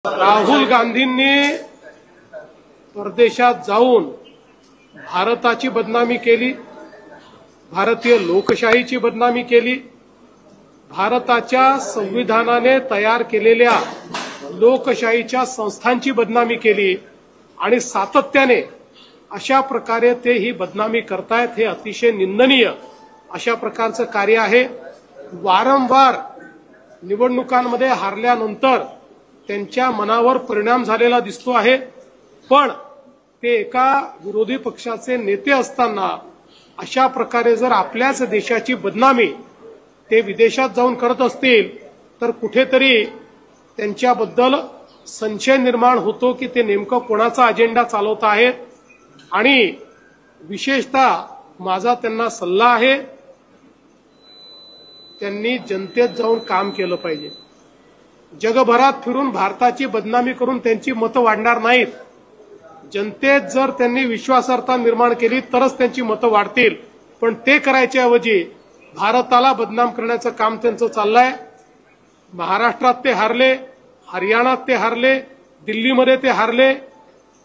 राहुल गांधींनी परदेशात जाऊन भारताची बदनामी केली, भारतीय लोकशाहीची बदनामी केली, भारताच्या संविधानाने तयार केलेल्या लोकशाहीच्या संस्थांची बदनामी केली आणि सातत्याने अशा प्रकारे ते ही बदनामी करतायत। हे अतिशय निंदनीय अशा प्रकारचं कार्य आहे। वारंवार निवडणुकांमध्ये हारल्यानंतर त्यांच्या मनावर परिणाम झालेला दिसतो आहे, पण ते एका विरोधी पक्षाचे नेते असताना अशा प्रकारे जर आपल्याच देशाची बदनामी ते विदेशात जाऊन करत असतील तर कुठेतरी त्यांच्याबद्दल संशय निर्माण होतो की ते नेमकं कोणाचा अजेंडा चालवत आहेत। आणि विशेषतः माझा त्यांना सल्ला आहे, त्यांनी जनतेत जाऊन काम केलं पाहिजे। जगभरात फिरून भारताची बदनामी करून त्यांची मतं वाढणार नाहीत। जनतेत जर त्यांनी विश्वासार्हता निर्माण केली तरच त्यांची मतं वाढतील, पण ते करायच्या ऐवजी भारताला बदनाम करण्याचं काम त्यांचं चाललंय। महाराष्ट्रात ते हारले, हरियाणात ते हारले, दिल्लीमध्ये ते हारले।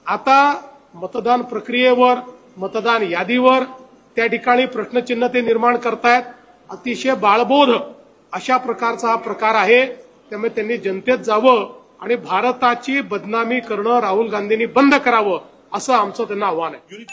आता मतदान प्रक्रियेवर, मतदान यादीवर त्या ठिकाणी प्रश्नचिन्ह ते निर्माण करतायत। अतिशय बाळबोध अशा प्रकारचा हा प्रकार आहे। त्यामुळे त्यांनी जनतेत जावं आणि भारताची बदनामी करणं राहुल गांधींनी बंद करावं असं आमचं त्यांना आव्हान आहे।